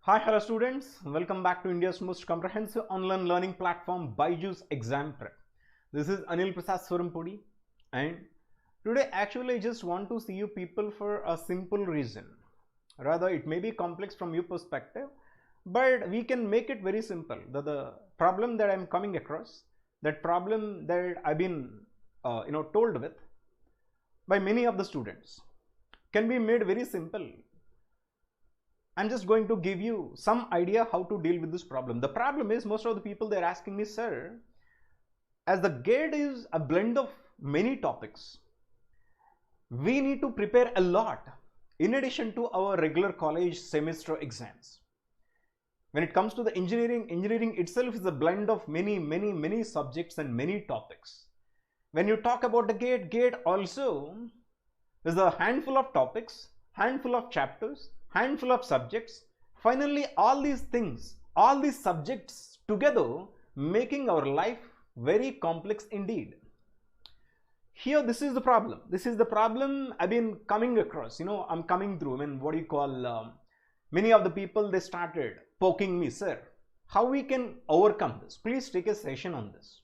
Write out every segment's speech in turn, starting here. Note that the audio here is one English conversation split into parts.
Hi, hello students. Welcome back to India's most comprehensive online learning platform, BYJU'S Exam Prep. This is Aneel Prasad Surampudi, and today actually I just want to see you people for a simple reason. Rather, it may be complex from your perspective, but we can make it very simple. The problem that I'm coming across, that problem that I've been told with by many of the students, can be made very simple. I'm just going to give you some idea how to deal with this problem. The problem is most of the people, they're asking me, sir, as the GATE is a blend of many topics, we need to prepare a lot in addition to our regular college semester exams. When it comes to the engineering itself is a blend of many subjects and many topics. When you talk about the GATE also is a handful of topics, handful of chapters, handful of subjects. Finally, all these things, all these subjects together, making our life very complex indeed. Here, this is the problem. This is the problem I've been coming across. I'm coming through. Many of the people, they started poking me, sir, how we can overcome this? Please take a session on this.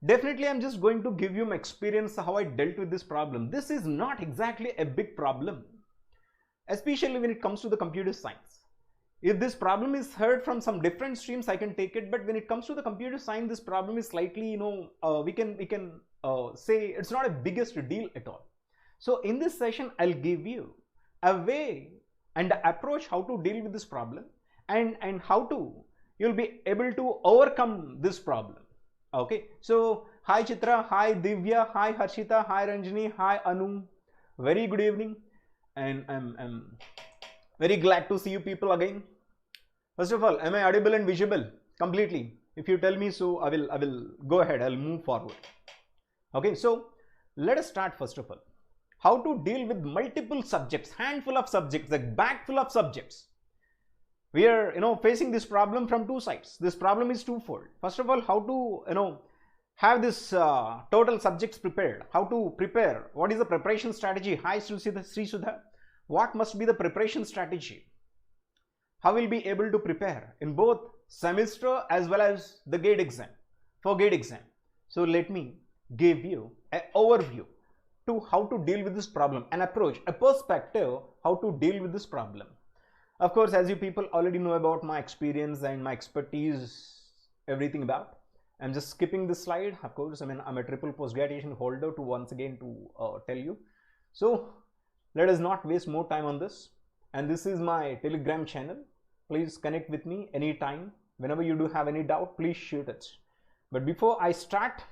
Definitely, I'm just going to give you my experience how I dealt with this problem. This is not exactly a big problem, especially when it comes to the computer science. If this problem is heard from some different streams, I can take it. But when it comes to the computer science, this problem is slightly, we can say it's not a biggest deal at all. So in this session, I'll give you a way and an approach how to deal with this problem and how you'll be able to overcome this problem. Okay. So hi Chitra, hi Divya, hi Harshita, hi Ranjini, hi Anu. Very good evening. And I'm very glad to see you people again. First of all, am I audible and visible completely? If you tell me so, I will go ahead. I'll move forward. Okay, so let us start first of all. How to deal with multiple subjects, handful of subjects, a bag full of subjects. We are facing this problem from two sides. This problem is twofold. First of all, how to have this total subjects prepared. How to prepare? What is the preparation strategy? Hi Sri Sudha. What must be the preparation strategy? How will be able to prepare in both semester as well as the GATE exam, for GATE exam. So let me give you an overview to how to deal with this problem, an approach, a perspective how to deal with this problem. Of course, as you people already know about my experience and my expertise, everything about. I'm just skipping this slide. Of course, I'm a triple post-graduation holder to once again to tell you. So let us not waste more time on this. And this is my Telegram channel. Please connect with me anytime. Whenever you do have any doubt, please shoot it. But before I start,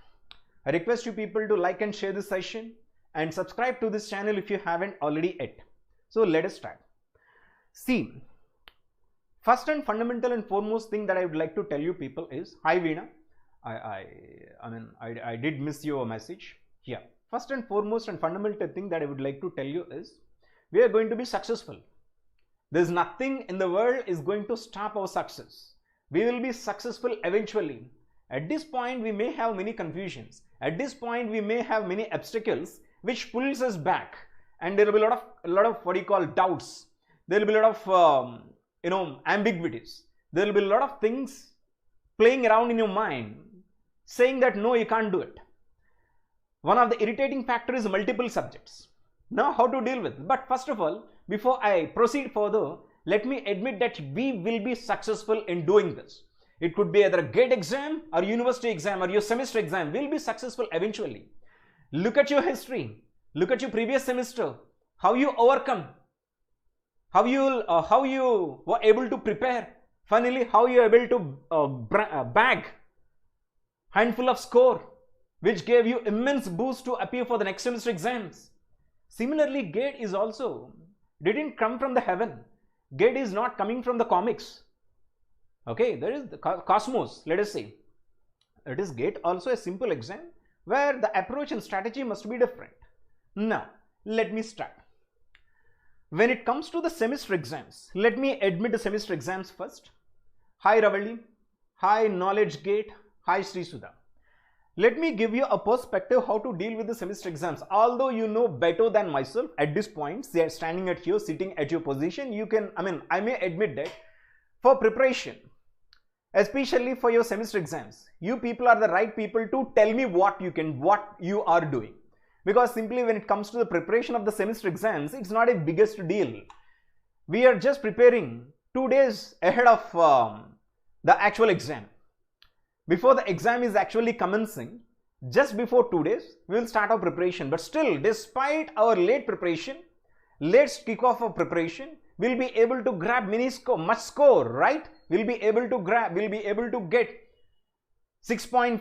I request you people to like and share this session and subscribe to this channel if you haven't already yet. So let us start. See, first and fundamental and foremost thing that I would like to tell you people is, hi Veena. I did miss your message. Yeah. First and foremost and fundamental thing that I would like to tell you is, we are going to be successful. There's nothing in the world is going to stop our success. We will be successful eventually. At this point, we may have many confusions. At this point, we may have many obstacles which pulls us back, and there will be a lot of what you call doubts. There will be a lot of ambiguities. There will be a lot of things playing around in your mind, saying that no, you can't do it. One of the irritating factors is multiple subjects. Now, how to deal with it? But first of all, before I proceed further, let me admit that we will be successful in doing this. It could be either a GATE exam or university exam or your semester exam. We'll be successful eventually. Look at your history. Look at your previous semester. How you overcome. How you were able to prepare. Finally, how you are able to bag handful of score, which gave you immense boost to appear for the next semester exams. Similarly, GATE is also didn't come from the heaven. GATE is not coming from the comics. Okay, there is the cosmos, let us say. It is GATE also a simple exam where the approach and strategy must be different. Now, let me start. When it comes to the semester exams, let me admit the semester exams first. Hi Ravali, hi Knowledge Gate, hi Sri Sudha. Let me give you a perspective how to deal with the semester exams. Although you know better than myself at this point, standing at here, sitting at your position, you can, I may admit that for preparation, especially for your semester exams, you people are the right people to tell me what you are doing. Because simply when it comes to the preparation of the semester exams, it's not a biggest deal. We are just preparing 2 days ahead of the actual exam. Before the exam is actually commencing, just before 2 days, we will start our preparation. But still, despite our late preparation, late kickoff of preparation, we'll be able to grab much score, right? We'll be able to get 6.5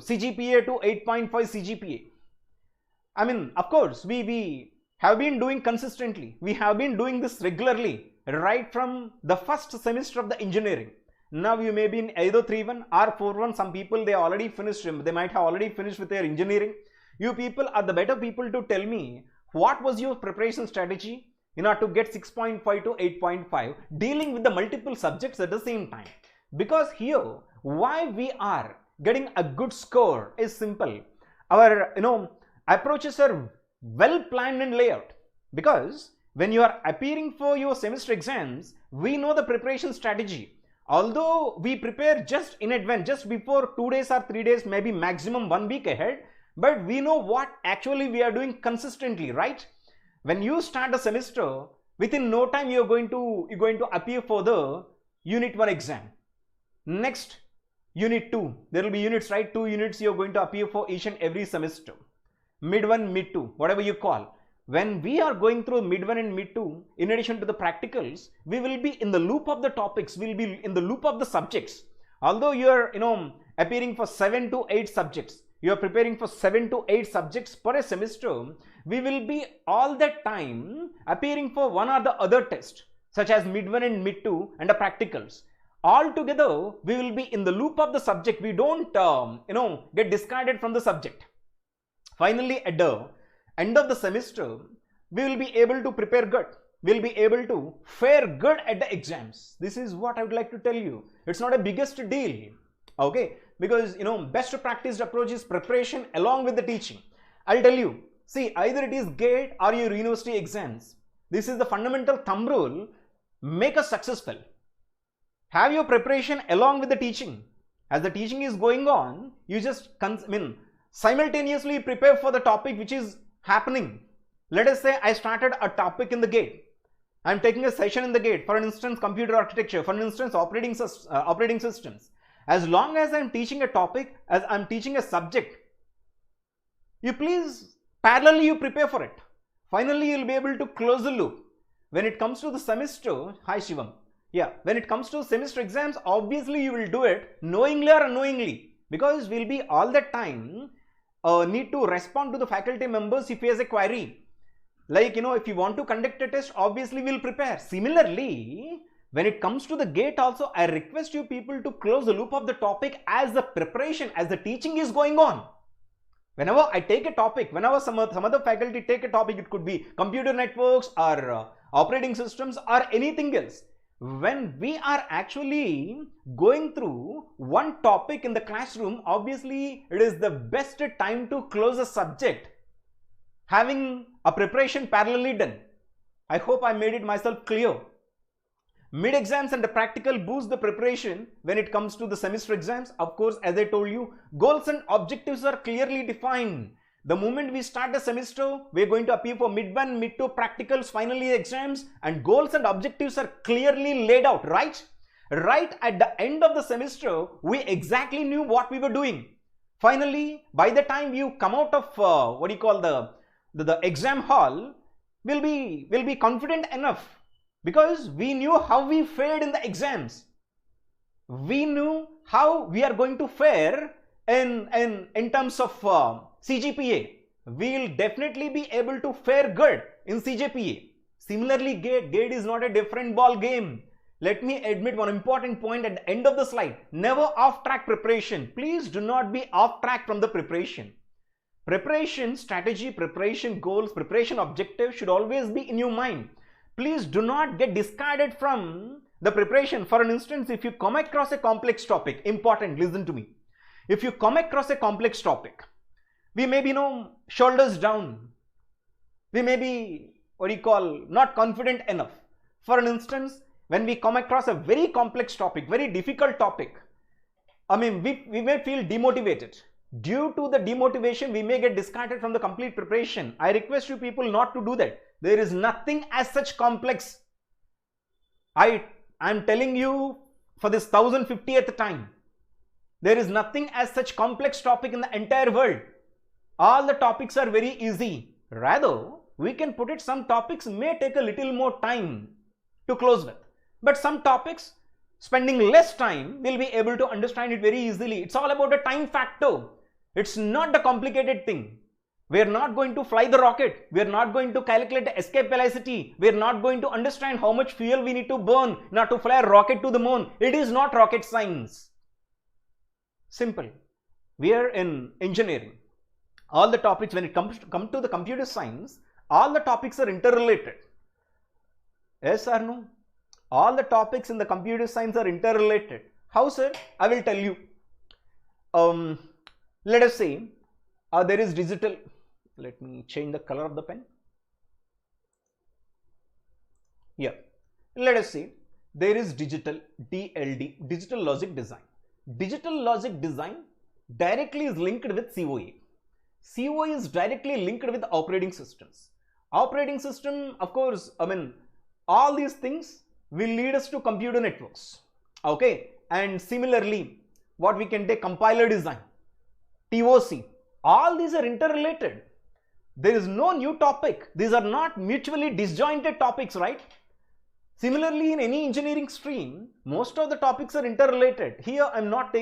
CGPA to 8.5 CGPA. I mean, of course, we have been doing consistently. We have been doing this regularly, right from the first semester of the engineering. Now you may be in either 3-1 or 4-1. Some people, they already finished, they might have already finished with their engineering. You people are the better people to tell me what was your preparation strategy in order to get 6.5 to 8.5, dealing with the multiple subjects at the same time. Because here, why we are getting a good score is simple. Our approaches are well planned and laid out. Because when you are appearing for your semester exams, we know the preparation strategy. Although we prepare just in advance, just before 2 days or 3 days, maybe maximum 1 week ahead, but we know what actually we are doing consistently, right? When you start the semester, within no time you're going to appear for the Unit 1 exam. Next, Unit 2, there will be units, right? 2 units you're going to appear for each and every semester. Mid 1, mid 2, whatever you call. When we are going through mid 1 and mid 2, in addition to the practicals, we will be in the loop of the topics, we'll be in the loop of the subjects. Although you're, appearing for 7 to 8 subjects, you're preparing for 7 to 8 subjects per a semester, we will be all that time appearing for one or the other test, such as mid 1 and mid 2 and the practicals. All together, we will be in the loop of the subject. We don't, get discarded from the subject. Finally, at the end of the semester, we will be able to prepare good. We'll be able to fare good at the exams. This is what I would like to tell you. It's not a biggest deal, okay? Because, best practiced approach is preparation along with the teaching. I'll tell you, see, either it is GATE or your university exams. This is the fundamental thumb rule. Make us successful. Have your preparation along with the teaching. As the teaching is going on, you just simultaneously prepare for the topic which is happening. Let us say I started a topic in the GATE. I'm taking a session in the GATE, for instance, computer architecture, for instance, operating systems. As long as I'm teaching a topic, as I'm teaching a subject, you please parallelly you prepare for it. Finally, you'll be able to close the loop. When it comes to the semester, hi Shivam. Yeah, when it comes to semester exams, obviously you will do it knowingly or unknowingly, because we'll be all that time need to respond to the faculty members if he has a query. Like, if you want to conduct a test, obviously we'll prepare. Similarly, when it comes to the GATE also, I request you people to close the loop of the topic as the preparation, as the teaching is going on. Whenever I take a topic, whenever some other faculty take a topic, it could be computer networks or operating systems or anything else. When we are actually going through one topic in the classroom, obviously it is the best time to close a subject, having a preparation parallelly done. I hope I made it myself clear. Mid exams and the practical boost the preparation when it comes to the semester exams. Of course, as I told you, goals and objectives are clearly defined. The moment we start the semester, we're going to appear for mid 1, mid 2 practicals, finally exams, and goals and objectives are clearly laid out, right? Right at the end of the semester, we exactly knew what we were doing. Finally, by the time you come out of the exam hall, we'll be confident enough because we knew how we fared in the exams. We knew how we are going to fare in terms of CGPA. We'll definitely be able to fare good in CGPA. Similarly, GATE is not a different ball game. Let me admit one important point at the end of the slide. Never off-track preparation. Please do not be off-track from the preparation. Preparation strategy, preparation goals, preparation objectives should always be in your mind. Please do not get discarded from the preparation. For instance, if you come across a complex topic, important, listen to me. If you come across a complex topic, we may be shoulders down. We may be not confident enough. For instance, when we come across a very complex topic, very difficult topic, I mean, we may feel demotivated. Due to the demotivation, we may get discarded from the complete preparation. I request you people not to do that. There is nothing as such complex. I am telling you for this 1050th time. There is nothing as such complex topic in the entire world. All the topics are very easy. Rather, we can put it, some topics may take a little more time to close with. But some topics, spending less time, will be able to understand it very easily. It's all about a time factor. It's not the complicated thing. We are not going to fly the rocket. We are not going to calculate the escape velocity. We are not going to understand how much fuel we need to burn not to fly a rocket to the moon. It is not rocket science. Simple. We are in engineering. All the topics, when it comes to the computer science, all the topics are interrelated. Yes or no? All the topics in the computer science are interrelated. How, sir? I will tell you. Let us say there is digital. Let me change the color of the pen. Yeah. Let us say there is digital, DLD, digital logic design. Digital logic design directly is linked with COA. COA is directly linked with operating systems. Operating system, of course, I mean, all these things will lead us to computer networks. Okay. And similarly, what we can take, compiler design, TOC, all these are interrelated. There is no new topic. These are not mutually disjointed topics, right? Similarly, in any engineering stream, most of the topics are interrelated. Here, I'm not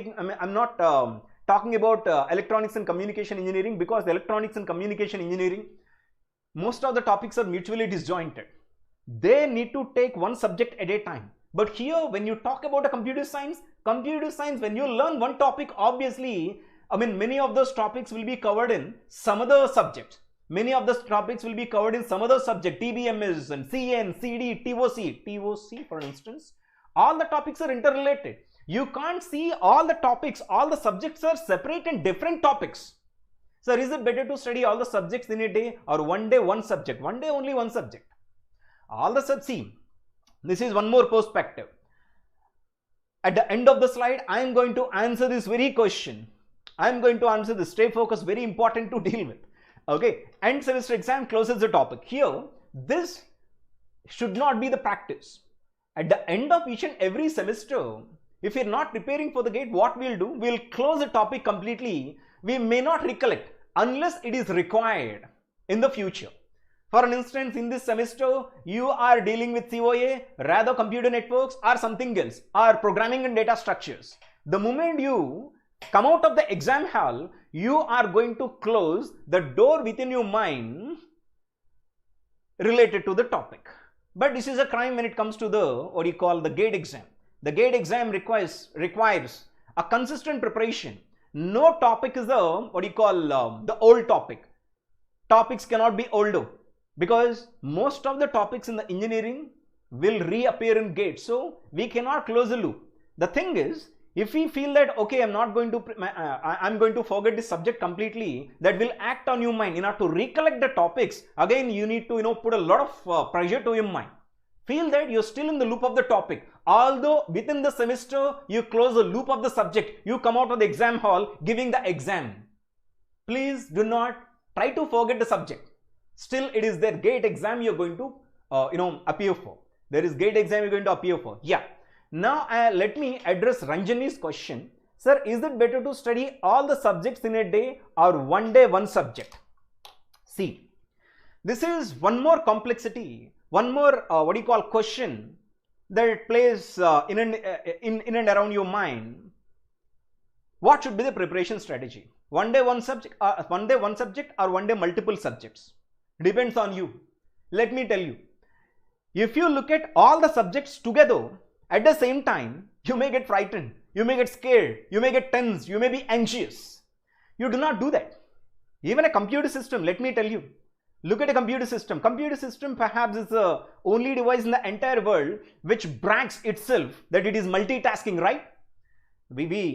talking about electronics and communication engineering, because electronics and communication engineering, most of the topics are mutually disjointed. They need to take one subject at a time. But here, when you talk about a computer science, when you learn one topic, obviously, I mean, many of those topics will be covered in some other subject. Many of those topics will be covered in some other subject, TBMS and CN, CD, TOC, for instance. All the topics are interrelated. You can't see all the topics, all the subjects are separate in different topics. Sir, is it better to study all the subjects in a day, or one day one subject? One day only one subject. All the subjects, see, this is one more perspective. At the end of the slide, I am going to answer this very question. I am going to answer this. Stay focused, very important to deal with. Okay, end semester exam closes the topic. Here, this should not be the practice. At the end of each and every semester, if you're not preparing for the GATE, what we'll do, we'll close the topic completely. We may not recollect unless it is required in the future. For an instance, in this semester, you are dealing with COA, rather computer networks, or something else, or programming and data structures. The moment you come out of the exam hall, you are going to close the door within your mind related to the topic. But this is a crime when it comes to the, what you call, the GATE exam. The GATE exam requires a consistent preparation. No topic is the, what you call, the old topic. Topics cannot be older, because most of the topics in the engineering will reappear in GATE. So we cannot close the loop. The thing is, if we feel that, okay, I'm going to forget this subject completely, that will act on your mind. In order to recollect the topics, again, you need to, put a lot of pressure to your mind. Feel that you're still in the loop of the topic. Although within the semester, you close the loop of the subject, you come out of the exam hall giving the exam. Please do not try to forget the subject. Still, it is their GATE exam you're going to, appear for. There is GATE exam you're going to appear for. Yeah. Now, let me address Ranjani's question. Sir, is it better to study all the subjects in a day, or one day one subject? See, this is one more complexity, one more question that plays in and around your mind. What should be the preparation strategy? One day one subject, or one day multiple subjects? Depends on you. Let me tell you. If you look at all the subjects together at the same time, you may get frightened, you may get scared, you may get tense, you may be anxious. You do not do that. Even a computer system, let me tell you, look at a computer system. Computer system perhaps is the only device in the entire world which brags itself that it is multitasking, right?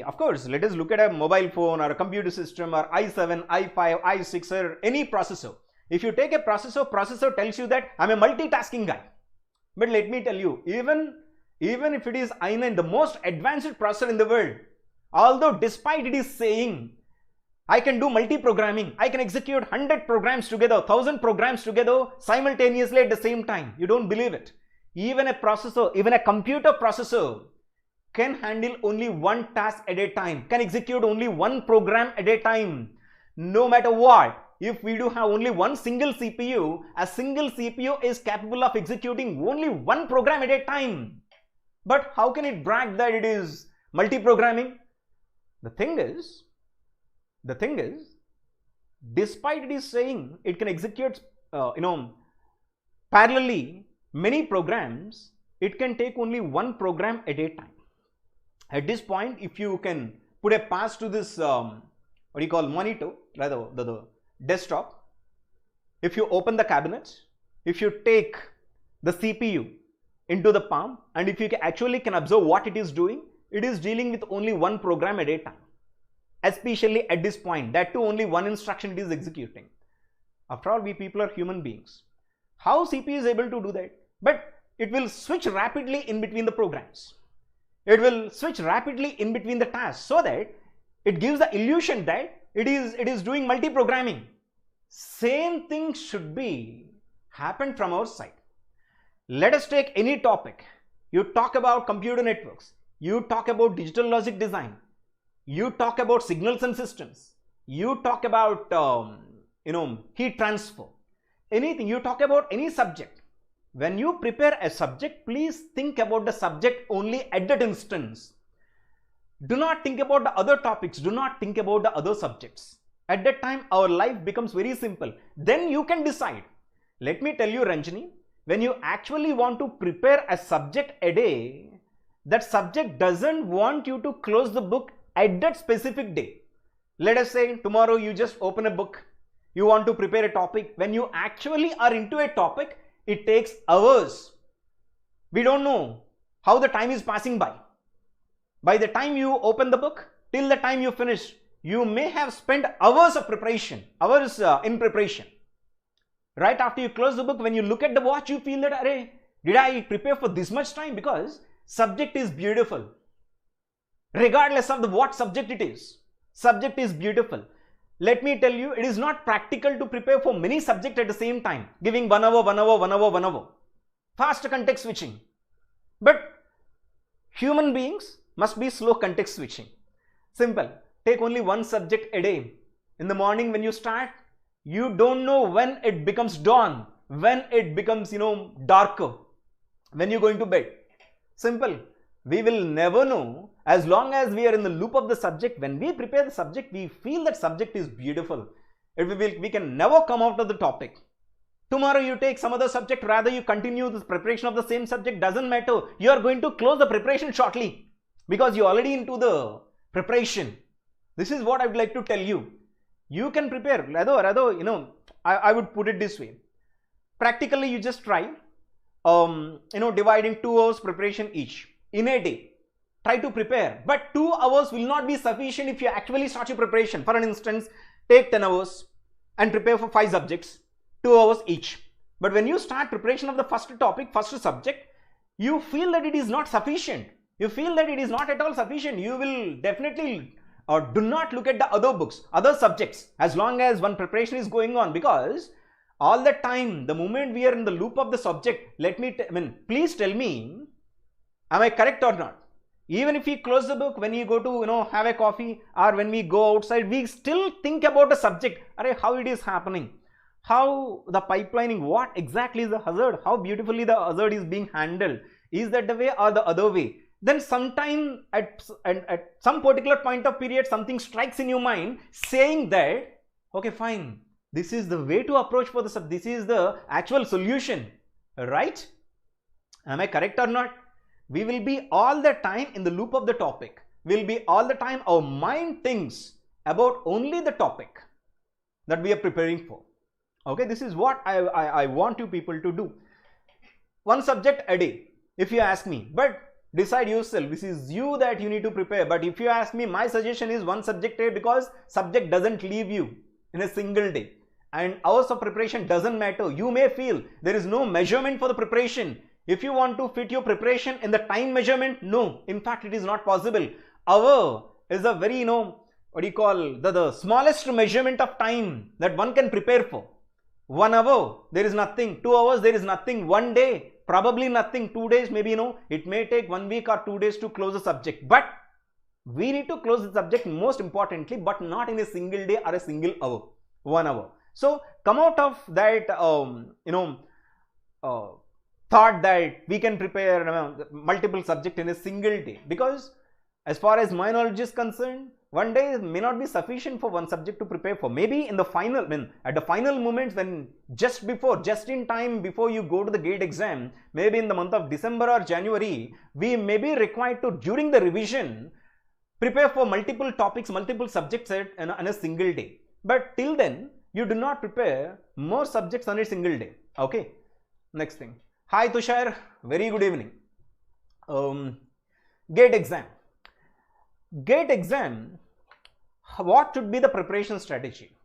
Of course, let us look at a mobile phone or a computer system or i7, i5, i6 or any processor. If you take a processor tells you that I'm a multitasking guy. But let me tell you, even Even if it is i9, the most advanced processor in the world, although despite it is saying, I can do multi-programming, I can execute 100 programs together, 1000 programs together simultaneously at the same time. You don't believe it. Even a processor, even a computer processor can handle only one task at a time, can execute only one program at a time. No matter what, if we do have only one single CPU, a single CPU is capable of executing only one program at a time. But how can it brag that it is multi-programming? The thing is, despite it is saying it can execute, parallelly many programs, it can take only one program at a time. At this point, if you can put a pass to this, monitor, rather the desktop, if you open the cabinet, if you take the CPU into the palm, and if you actually can observe what it is doing, it is dealing with only one program at a time. Especially at this point, that too only one instruction it is executing. After all, we people are human beings. How CPU is able to do that? But it will switch rapidly in between the programs. It will switch rapidly in between the tasks, so that it gives the illusion that it is doing multi-programming. Same thing should be happened from our side. Let us take any topic. You talk about computer networks, you talk about digital logic design, you talk about signals and systems, you talk about heat transfer, anything, you talk about any subject. When you prepare a subject, please think about the subject only at that instance. Do not think about the other topics, do not think about the other subjects. At that time, our life becomes very simple. Then you can decide. Let me tell you, Ranjani, when you actually want to prepare a subject a day, that subject doesn't want you to close the book at that specific day. Let us say tomorrow you just open a book, you want to prepare a topic. When you actually are into a topic, it takes hours. We don't know how the time is passing by. By the time you open the book, till the time you finish, you may have spent hours of preparation, hours in preparation. Right after you close the book, when you look at the watch, you feel that, array, did I prepare for this much time? Because subject is beautiful. Regardless of what subject it is, subject is beautiful. Let me tell you, it is not practical to prepare for many subjects at the same time, giving 1 hour, 1 hour, 1 hour, 1 hour. Fast context switching. But human beings must be slow context switching. Simple. Take only one subject a day. In the morning when you start, you don't know when it becomes dawn, when it becomes, darker, when you're going to bed. Simple. We will never know as long as we are in the loop of the subject. When we prepare the subject, we feel that subject is beautiful. We can never come out of the topic. Tomorrow you take some other subject, rather you continue the preparation of the same subject, doesn't matter. You are going to close the preparation shortly because you're already into the preparation. This is what I would like to tell you. You can prepare, rather, I would put it this way. Practically, you just try, dividing 2 hours preparation each in a day. Try to prepare, but 2 hours will not be sufficient if you actually start your preparation. For an instance, take 10 hours and prepare for 5 subjects, 2 hours each. But when you start preparation of the first topic, first subject, you feel that it is not sufficient. You feel that it is not at all sufficient. You will definitely do not look at the other books, other subjects, as long as one preparation is going on, because all the time, the moment we are in the loop of the subject, please tell me, am I correct or not? Even if we close the book, when you go to, have a coffee, or when we go outside, we still think about the subject, how it is happening, how the pipelining, what exactly is the hazard, how beautifully the hazard is being handled, is that the way or the other way? Then sometime at some particular point of period, something strikes in your mind saying that, okay, fine, this is the way to approach for the subject, this is the actual solution, right? Am I correct or not? We will be all the time in the loop of the topic. Will be all the time our mind thinks about only the topic that we are preparing for. Okay, this is what I want you people to do. One subject a day, if you ask me, but decide yourself. This is you that you need to prepare. But if you ask me, my suggestion is one subject a day, because subject doesn't leave you in a single day. And hours of preparation doesn't matter. You may feel there is no measurement for the preparation. If you want to fit your preparation in the time measurement, no, in fact it is not possible. Hour is a very, what do you call, the smallest measurement of time that one can prepare for. 1 hour, there is nothing. 2 hours, there is nothing. 1 day, probably nothing. 2 days, maybe, it may take 1 week or 2 days to close the subject. But we need to close the subject most importantly, but not in a single day or a single hour. 1 hour. So come out of that, thought that we can prepare multiple subjects in a single day, because as far as my knowledge is concerned, 1 day may not be sufficient for one subject to prepare for. Maybe in the final, at the final moments, when just in time before you go to the GATE exam, maybe in the month of December or January, we may be required to, during the revision, prepare for multiple topics, multiple subjects in a single day. But till then, you do not prepare more subjects on a single day. Okay. Next thing. Hi Tushar, very good evening. GATE exam. GATE exam, what should be the preparation strategy?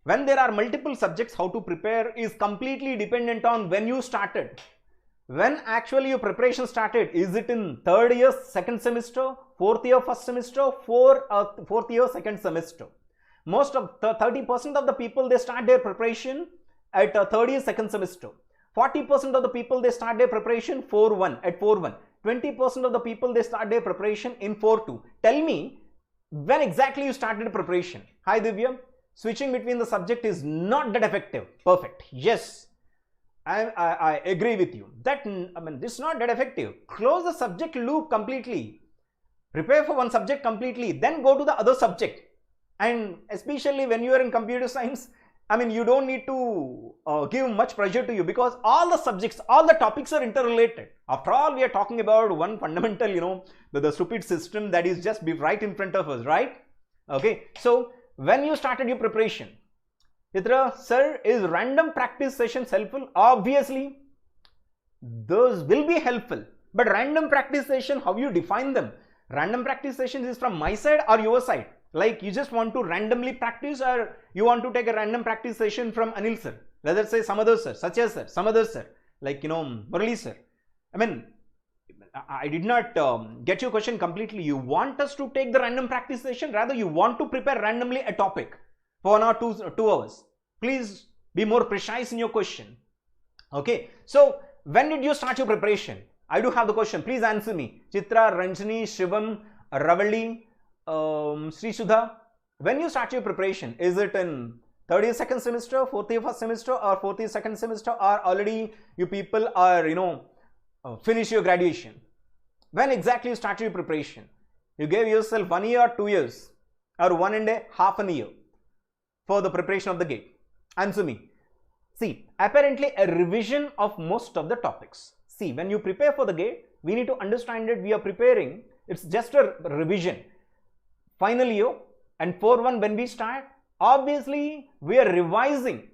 When there are multiple subjects, how to prepare is completely dependent on when you started. When actually your preparation started, is it in 3rd year, 2nd semester, 4th year, 1st semester, 4th year, 2nd semester? Most of the 30% of the people, they start their preparation at 3rd year, 2nd semester. 40% of the people, they start their preparation at 4.1. 20% of the people, they start their preparation in 4.2. Tell me, when exactly you started preparation? Hi Divya, switching between the subject is not that effective. Perfect. Yes, I agree with you. That, this is not that effective. Close the subject loop completely. Prepare for one subject completely, then go to the other subject. And especially when you are in computer science, you don't need to give much pressure to you, because all the subjects, all the topics are interrelated. After all, we are talking about one fundamental, the stupid system that is just right in front of us, right? Okay. So when you started your preparation, Mitra, sir, is random practice sessions helpful? Obviously, those will be helpful. But random practice session, how you define them? Random practice sessions is from my side or your side? Like you just want to randomly practice, or you want to take a random practice session from Aneel sir, let us say some other sir, such as sir, some other sir, like Murali sir. I did not get your question completely. You want us to take the random practice session, rather you want to prepare randomly a topic for 1 or 2 hours? Please be more precise in your question. Okay, so when did you start your preparation? I do have the question, please answer me. Chitra, Ranjani, Shivam, Ravali, Sri Sudha, when you start your preparation, is it in 3rd year 2nd semester, 4th year 1st semester, or 4th year 2nd semester, or already you people are finish your graduation? When exactly you start your preparation? You gave yourself 1 year or 2 years, or 1.5 year for the preparation of the GATE? Answer me. See, apparently a revision of most of the topics. See, when you prepare for the GATE, we need to understand that we are preparing, it's just a revision. Final year and 4.1 when we start, obviously we are revising.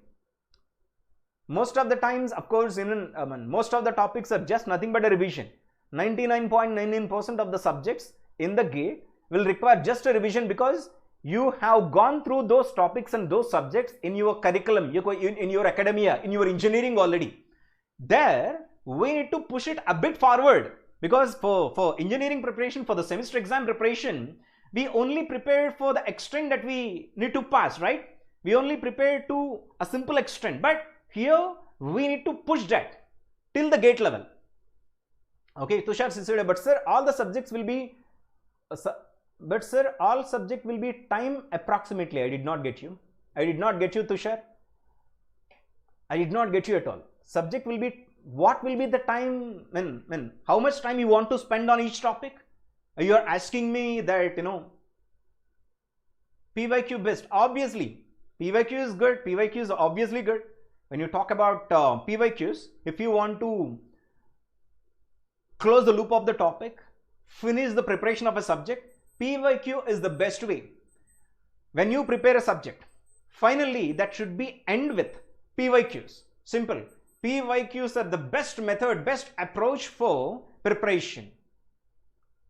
Most of the times, of course, most of the topics are just nothing but a revision. 99.99% of the subjects in the GATE will require just a revision, because you have gone through those topics and those subjects in your curriculum, in your academia, in your engineering already. There, we need to push it a bit forward, because for engineering preparation, for the semester exam preparation, we only prepared for the extent that we need to pass, right? We only prepared to a simple extent, but here we need to push that till the GATE level. Okay, Tushar said, but sir, all the subjects will be, all subject will be time approximately. I did not get you. I did not get you, Tushar. I did not get you at all. Subject will be, what will be the time, how much time you want to spend on each topic? You are asking me that, PYQ best. Obviously, PYQ is good. PYQ is obviously good. When you talk about PYQs, if you want to close the loop of the topic, finish the preparation of a subject, PYQ is the best way. When you prepare a subject, finally, that should be end with PYQs. Simple. PYQs are the best method, best approach for preparation.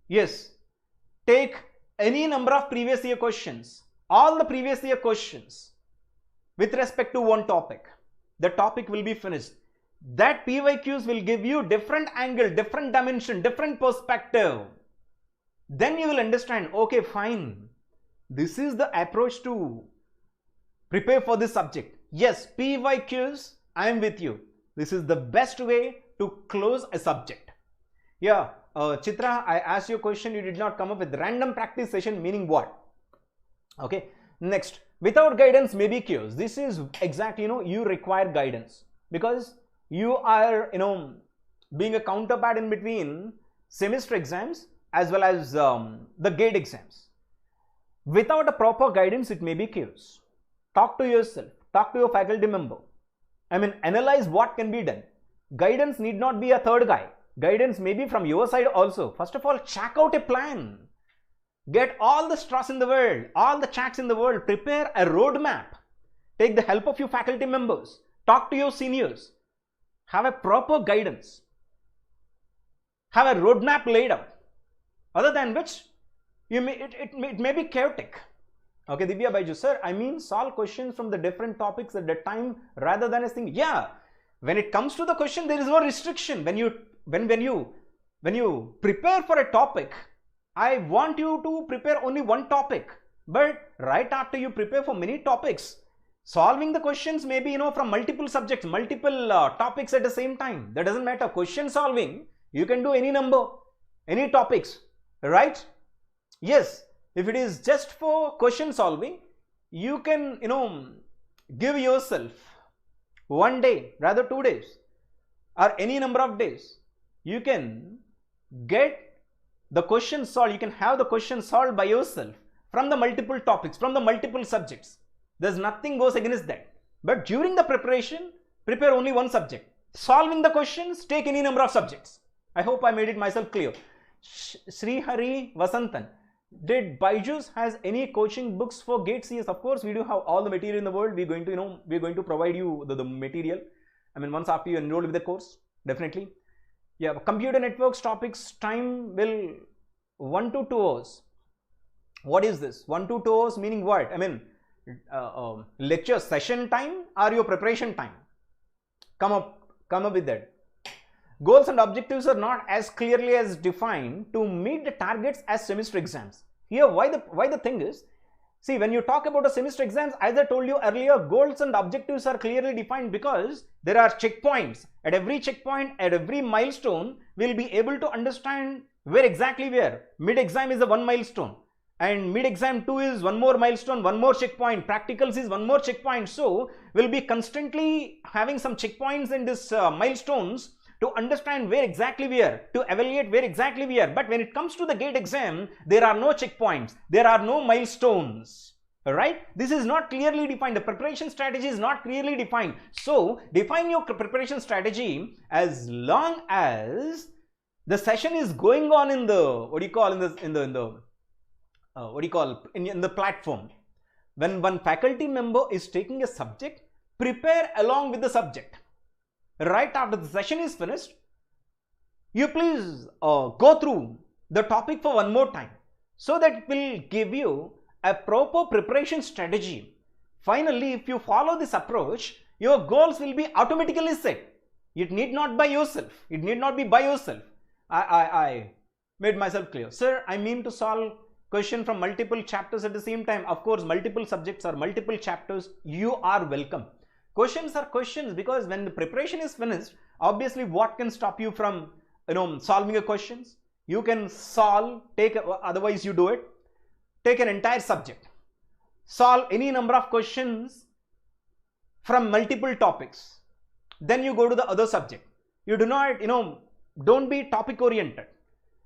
Yes, take any number of previous year questions, all the previous year questions with respect to one topic. The topic will be finished. That PYQs will give you different angle, different dimension, different perspective. Then you will understand, okay, fine, this is the approach to prepare for this subject. Yes, PYQs, I am with you. This is the best way to close a subject. Yeah, Chitra, I asked you a question, you did not come up with random practice session, meaning what? Okay, next, without guidance may be chaos. This is exactly, you require guidance because you are, being a counterpart in between semester exams as well as the GATE exams. Without a proper guidance, it may be chaos. Talk to yourself, talk to your faculty member. Analyze what can be done. Guidance need not be a third guy. Guidance may be from your side also. First of all, check out a plan. Get all the stress in the world, all the chats in the world. Prepare a roadmap. Take the help of your faculty members. Talk to your seniors. Have a proper guidance. Have a roadmap laid out. Other than which, it may be chaotic. Okay, Divya Baiju, sir, solve questions from the different topics at the time rather than a thing. Yeah, when it comes to the question, there is no restriction. When you prepare for a topic, I want you to prepare only one topic. But right after you prepare for many topics, solving the questions may be, from multiple subjects, multiple topics at the same time. That doesn't matter. Question solving, you can do any number, any topics, right? Yes. If it is just for question solving, you can, give yourself 1 day, rather 2 days, or any number of days. You can get the question solved. You can have the question solved by yourself from the multiple topics, from the multiple subjects. There's nothing goes against that. But during the preparation, prepare only one subject. Solving the questions, take any number of subjects. I hope I made it myself clear. Sri Hari Vasantan. Did BYJU'S has any coaching books for GATE CS? Of course, we do have all the material in the world. We're going to provide you the material. Once after you enroll with the course, definitely. Yeah, computer networks topics time will 1 to 2 hours. What is this? 1 to 2 hours meaning what? Lecture session time or your preparation time? Come up with that. Goals and objectives are not as clearly as defined to meet the targets as semester exams. Here, why the thing is, see, when you talk about a semester exams, as I told you earlier, goals and objectives are clearly defined because there are checkpoints. At every checkpoint, at every milestone, we'll be able to understand where exactly where. Mid-exam is a 1 milestone. And mid-exam 2 is 1 more milestone, 1 more checkpoint. Practicals is 1 more checkpoint. So, we'll be constantly having some checkpoints in this milestones to understand where exactly we are, to evaluate where exactly we are. But when it comes to the GATE exam, there are no checkpoints, there are no milestones, right? This is not clearly defined. The preparation strategy is not clearly defined. So, define your preparation strategy as long as the session is going on in the, in the platform. When one faculty member is taking a subject, prepare along with the subject. Right after the session is finished, you please go through the topic for 1 more time so that it will give you a proper preparation strategy. Finally, if you follow this approach, your goals will be automatically set. It need not by yourself. It need not be by yourself. I made myself clear. Sir, I mean to solve question from multiple chapters at the same time. Of course, multiple subjects or multiple chapters, you are welcome. Questions are questions because when the preparation is finished, obviously what can stop you from solving your questions? You can solve, otherwise you do it, take an entire subject, solve any number of questions from multiple topics, then you go to the other subject. You do not, don't be topic oriented.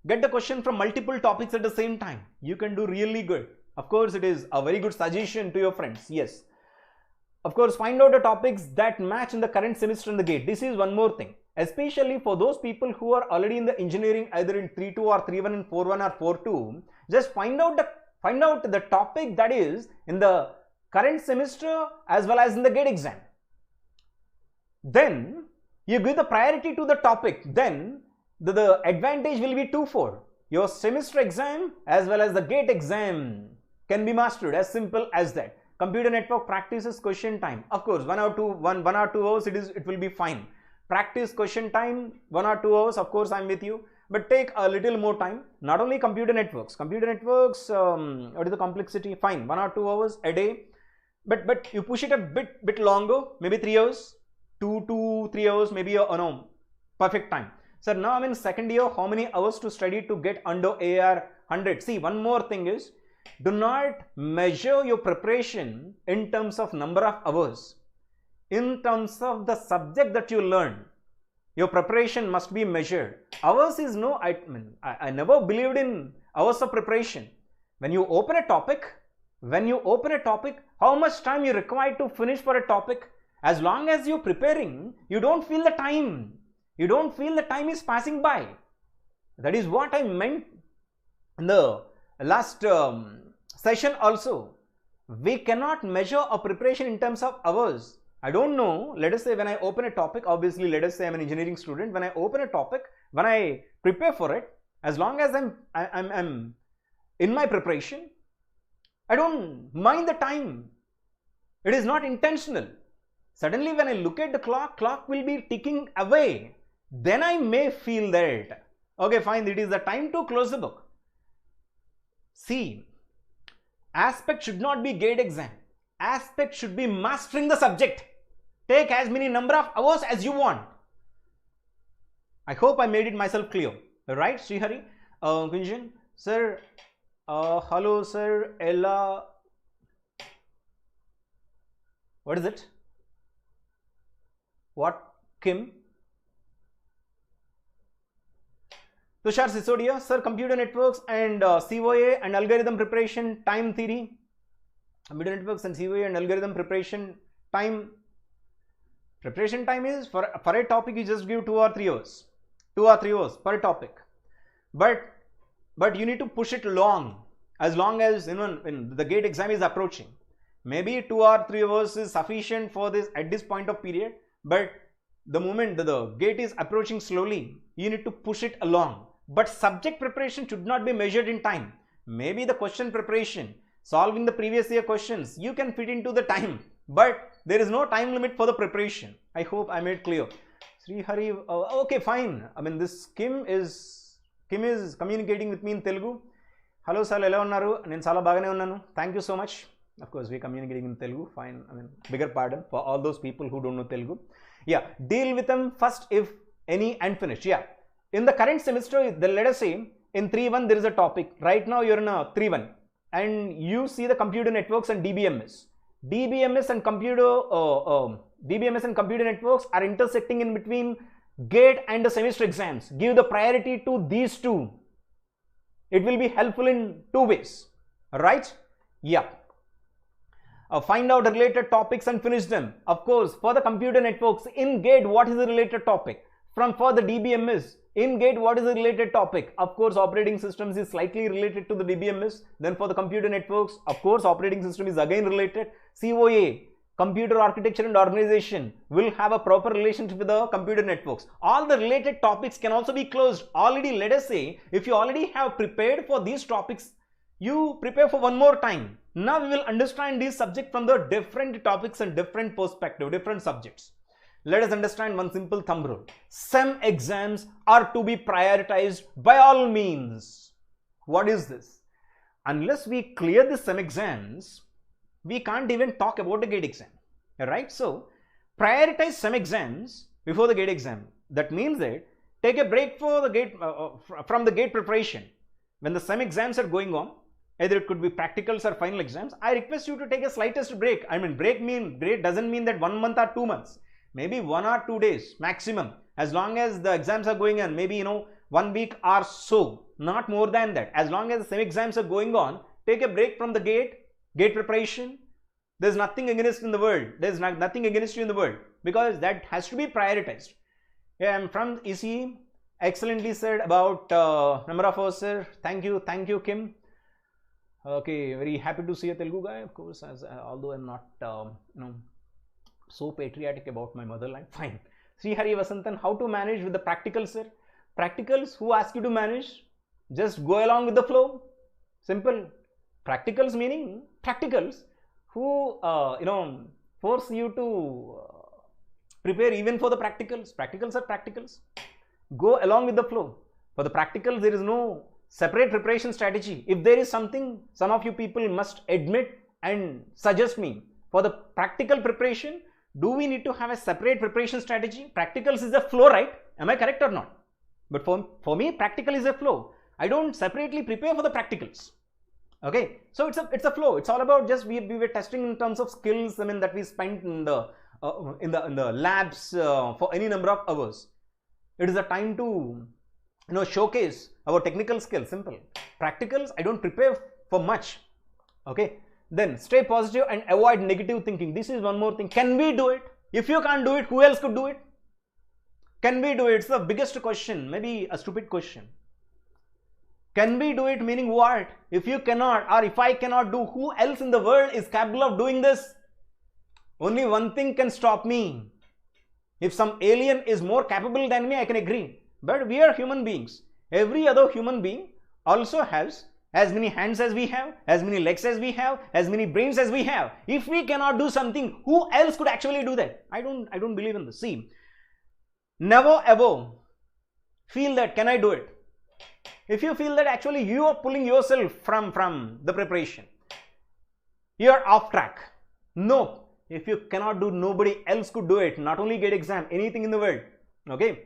Get the question from multiple topics at the same time. You can do really good. Of course, it is a very good suggestion to your friends. Yes. Of course, find out the topics that match in the current semester in the GATE. This is one more thing, especially for those people who are already in the engineering, either in 3.2 or 3.1 and 4.1 or 4.2. Just find out the topic that is in the current semester as well as in the GATE exam. Then you give the priority to the topic. Then the advantage will be twofold. Your semester exam as well as the GATE exam can be mastered, as simple as that. Computer network practices question time. Of course, 1 or 2 hours it will be fine. Practice question time 1 or 2 hours. Of course, I'm with you, but take a little more time. Not only computer networks, what is the complexity? Fine, 1 or 2 hours a day, but you push it a bit longer, maybe 3 hours, 2 to 3 hours, maybe no, perfect time. So now I'm in second year. How many hours to study to get under AR 100? See, one more thing is, do not measure your preparation in terms of number of hours. In terms of the subject that you learn, your preparation must be measured. Hours is no, I never believed in hours of preparation. When you open a topic, how much time you require to finish for a topic? As long as you're preparing, you don't feel the time. You don't feel the time is passing by. That is what I meant in the last session also. We cannot measure a preparation in terms of hours. I don't know, let us say when I open a topic, obviously let us say I'm an engineering student, when I open a topic, when I prepare for it, as long as I'm in my preparation, I don't mind the time. It is not intentional. Suddenly when I look at the clock will be ticking away. Then I may feel that, okay, fine, it is the time to close the book. See, aspect should not be GATE exam. Aspect should be mastering the subject. Take as many number of hours as you want. I hope I made it myself clear. Right, Srihari? Kunjan, sir, hello, sir, Ella. What is it? What? Kim? Tushar Sisodia, sir, computer networks and COA and algorithm preparation time theory. Computer networks and COA and algorithm preparation time. Preparation time is for a topic you just give 2 or 3 hours. 2 or 3 hours per topic. But you need to push it long, as long as when the GATE exam is approaching. Maybe 2 or 3 hours is sufficient for this at this point of period, but the moment the GATE is approaching slowly, you need to push it along. But subject preparation should not be measured in time. Maybe the question preparation, solving the previous year questions, you can fit into the time, but there is no time limit for the preparation. I hope I made clear. Sri Hari, okay, fine. I mean, this Kim is communicating with me in Telugu. Hello, sir, ela unnaru? Nenu chaala bagane unnanu. Thank you so much. Of course, we are communicating in Telugu. Fine. I mean, bigger pardon for all those people who don't know Telugu. Yeah, deal with them first if any and finish. Yeah. In the current semester, let us say in 3-1 there is a topic. Right now you're in a 3-1 and you see the computer networks and DBMS. DBMS and computer networks are intersecting in between GATE and the semester exams. Give the priority to these two. It will be helpful in 2 ways. Right? Yeah. Find out related topics and finish them. Of course, for the computer networks in GATE, what is the related topic? For the DBMS, in GATE, what is the related topic? Of course, operating systems is slightly related to the DBMS. Then for the computer networks, of course, operating system is again related. COA, computer architecture and organization, will have a proper relationship with the computer networks. All the related topics can also be closed. Already, let us say, if you already have prepared for these topics, you prepare for one more time. Now we will understand this subject from the different topics and different perspective, different subjects. Let us understand one simple thumb rule. SEM exams are to be prioritized by all means. What is this? Unless we clear the SEM exams, we can't even talk about the GATE exam. Right? So, prioritize SEM exams before the GATE exam. That means that take a break for the GATE, from the GATE preparation. When the SEM exams are going on, either it could be practicals or final exams, I request you to take a slightest break. I mean, break doesn't mean that 1 month or 2 months. Maybe 1 or 2 days maximum, as long as the exams are going on, maybe 1 week or so, not more than that. As long as the same exams are going on, take a break from the GATE preparation. There's nothing against in the world. There's nothing against you in the world, because that has to be prioritized. Yeah, I'm from ECE. Excellently said about number of hours, sir. Thank you, Kim. Okay, very happy to see a Telugu guy, of course, although I'm not so patriotic about my motherland. Fine. Sri Hari Vasantan, how to manage with the practicals, sir? Practicals, who asked you to manage? Just go along with the flow. Simple. Practicals meaning practicals who force you to prepare even for the practicals. Practicals are practicals. Go along with the flow. For the practicals, there is no separate preparation strategy. If there is something, some of you people must admit and suggest me. For the practical preparation, do we need to have a separate preparation strategy? Practicals is a flow, right? Am I correct or not? But for me, practical is a flow. I don't separately prepare for the practicals. Okay, so it's a flow. It's all about just we were testing in terms of skills. I mean that we spent in the labs for any number of hours. It is a time to showcase our technical skills. Simple. Practicals I don't prepare for much. Okay. Then stay positive and avoid negative thinking. This is one more thing. Can we do it? If you can't do it, who else could do it? Can we do it? It's the biggest question. Maybe a stupid question. Can we do it meaning what? If you cannot, or if I cannot do, who else in the world is capable of doing this? Only one thing can stop me. If some alien is more capable than me, I can agree. But we are human beings. Every other human being also has as many hands as we have, as many legs as we have, as many brains as we have. If we cannot do something, who else could actually do that? I don't believe in this. See, never ever feel that can I do it. If you feel that actually you are pulling yourself from the preparation, you are off track. No, if you cannot do, nobody else could do it. Not only GATE exam, anything in the world. Okay.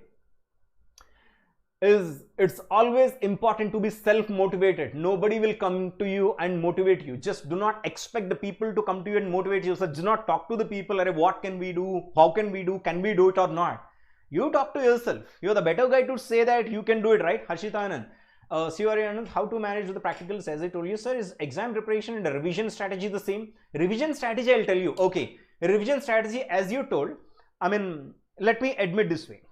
It's always important to be self-motivated. Nobody will come to you and motivate you. Just do not expect the people to come to you and motivate you. So do not talk to the people, what can we do, how can we do it or not. You talk to yourself. You're the better guy to say that you can do it, right? Harshita Anand. Anand, how to manage the practicals? As I told you, sir, is exam preparation and the revision strategy the same? Revision strategy, I'll tell you. Okay, revision strategy, as you told, I mean, let me admit this way.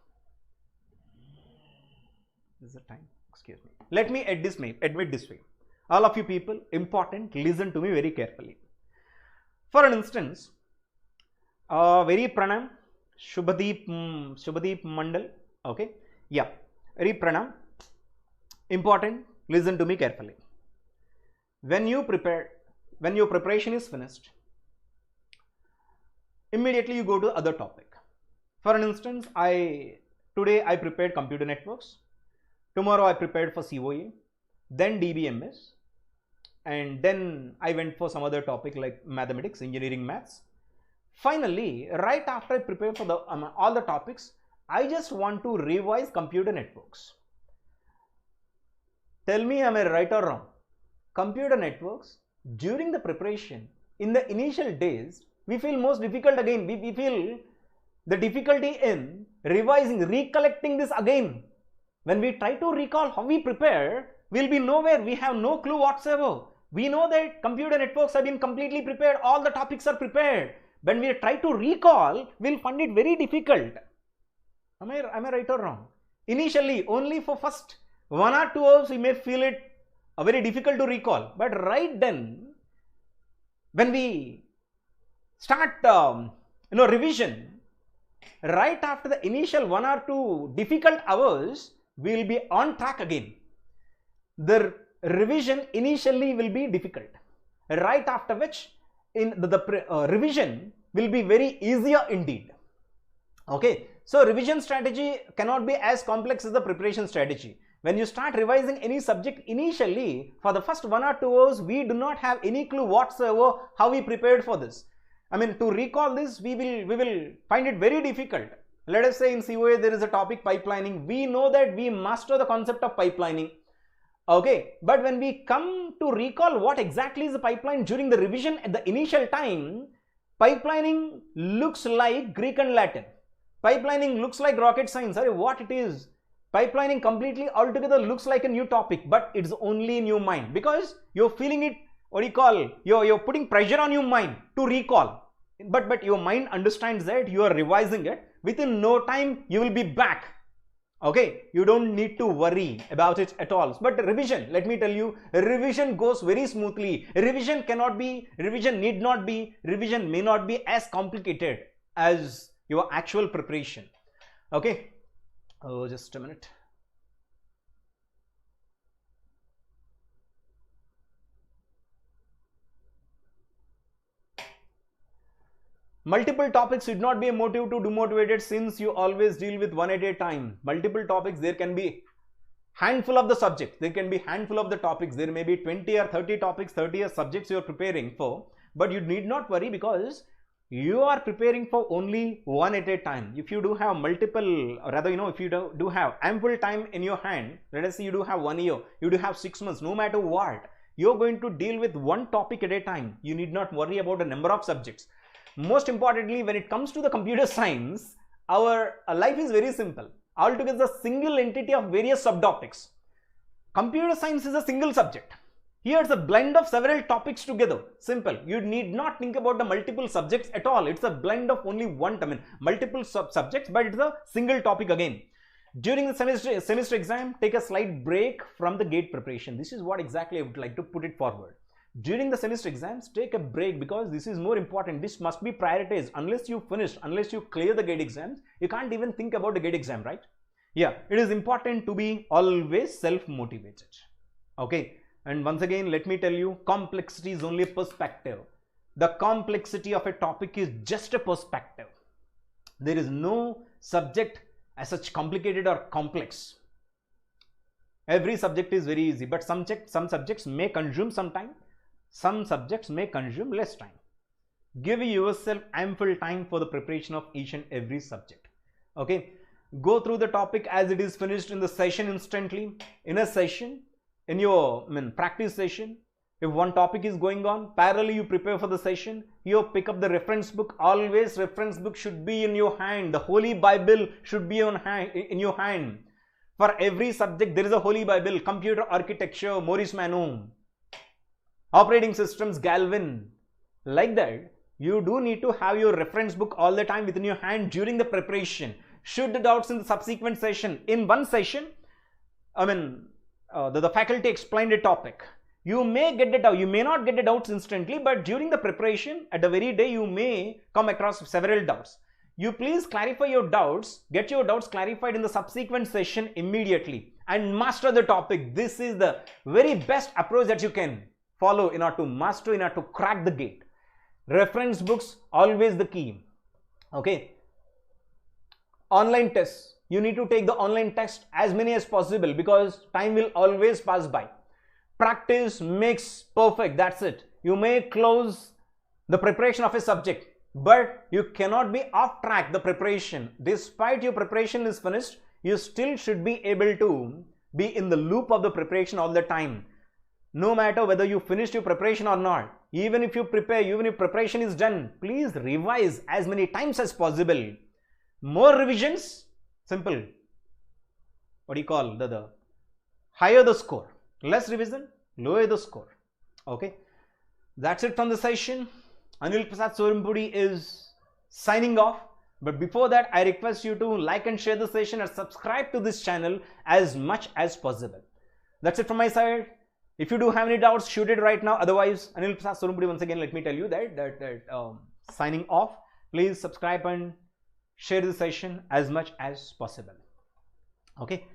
This is the time, excuse me. Let me admit this way. All of you people, important, listen to me very carefully. For an instance, very pranam, Shubhadeep Mandal, okay, yeah, very pranam, important, listen to me carefully. When your preparation is finished, immediately you go to other topic. For an instance, today I prepared computer networks. Tomorrow I prepared for COA, then DBMS, and then I went for some other topic like mathematics, engineering, maths. Finally, right after I prepare for all the topics, I just want to revise computer networks. Tell me, am I right or wrong? Computer networks, during the preparation, in the initial days, we feel most difficult again. We feel the difficulty in revising, recollecting this again. When we try to recall how we prepare, we'll be nowhere. We have no clue whatsoever. We know that computer networks have been completely prepared. All the topics are prepared. When we try to recall, we'll find it very difficult. Am I right or wrong? Initially, only for first 1 or 2 hours, we may feel it very difficult to recall. But right then, when we start, revision, right after the initial 1 or 2 difficult hours, we will be on track again. The revision initially will be difficult, right after which the revision will be very easier indeed. Okay, so revision strategy cannot be as complex as the preparation strategy. When you start revising any subject initially, for the first 1 or 2 hours, we do not have any clue whatsoever how we prepared for this. I mean, to recall this, we will find it very difficult. Let us say in COA there is a topic pipelining. We know that we master the concept of pipelining. Okay, but when we come to recall what exactly is the pipeline during the revision at the initial time, pipelining looks like Greek and Latin. Pipelining looks like rocket science. Sorry, what it is? Pipelining completely altogether looks like a new topic, but it's only in your mind because you're feeling it. What do you call? You're putting pressure on your mind to recall. But your mind understands that you are revising it. Within no time, you will be back. Okay, you don't need to worry about it at all. But revision, let me tell you, revision goes very smoothly. Revision may not be as complicated as your actual preparation. Okay, oh, just a minute. Multiple topics should not be a motive to demotivate it, since you always deal with one at a time. Multiple topics, there can be handful of the subjects, there can be handful of the topics, there may be 20 or 30 topics, 30 subjects you are preparing for, but you need not worry because you are preparing for only one at a time. If you do have multiple, or rather, if you do have ample time in your hand, let us say you do have 1 year, you do have 6 months, no matter what, you're going to deal with one topic at a time. You need not worry about the number of subjects. Most importantly, when it comes to the computer science, our life is very simple. Altogether, a single entity of various subtopics. Computer science is a single subject. Here it's a blend of several topics together. Simple. You need not think about the multiple subjects at all. It's a blend of only one, multiple subjects, but it's a single topic again. During the semester exam, take a slight break from the GATE preparation. This is what exactly I would like to put it forward. During the semester exams, take a break because this is more important. This must be prioritized. Unless you finish, unless you clear the GATE exams, you can't even think about the GATE exam, right? Yeah, it is important to be always self-motivated. Okay, and once again, let me tell you, complexity is only a perspective. The complexity of a topic is just a perspective. There is no subject as such complicated or complex. Every subject is very easy, but some subjects may consume some time. Some subjects may consume less time. Give yourself ample time for the preparation of each and every subject. Okay, go through the topic as it is finished in the session instantly. In a session, in your practice session, if one topic is going on, parallelly you prepare for the session. You pick up the reference book. Always reference book should be in your hand. The Holy Bible should be in your hand. For every subject there is a Holy Bible. Computer architecture, Maurice Mano. Operating systems, Galvin. Like that, you do need to have your reference book all the time within your hand during the preparation. Should the doubts in the subsequent session, in one session, the faculty explained a topic. You may get the doubt, you may not get the doubts instantly, but during the preparation, at the very day, you may come across several doubts. You please clarify your doubts, get your doubts clarified in the subsequent session immediately and master the topic. This is the very best approach that you can follow in order to master, in order to crack the GATE. Reference books, always the key. Okay. Online tests. You need to take the online test as many as possible because time will always pass by. Practice makes perfect. That's it. You may close the preparation of a subject, but you cannot be off track the preparation. Despite your preparation is finished, you still should be able to be in the loop of the preparation all the time. No matter whether you finished your preparation or not, even if you prepare, even if preparation is done, please revise as many times as possible. More revisions, simple. What do you call the higher the score? Less revision, lower the score. Okay, that's it from the session. Aneel Prasad Sorampudi is signing off. But before that, I request you to like and share the session and subscribe to this channel as much as possible. That's it from my side. If you do have any doubts, shoot it right now. Otherwise, Aneel Prasad Sorampudi, once again, let me tell you that signing off. Please subscribe and share the session as much as possible. Okay.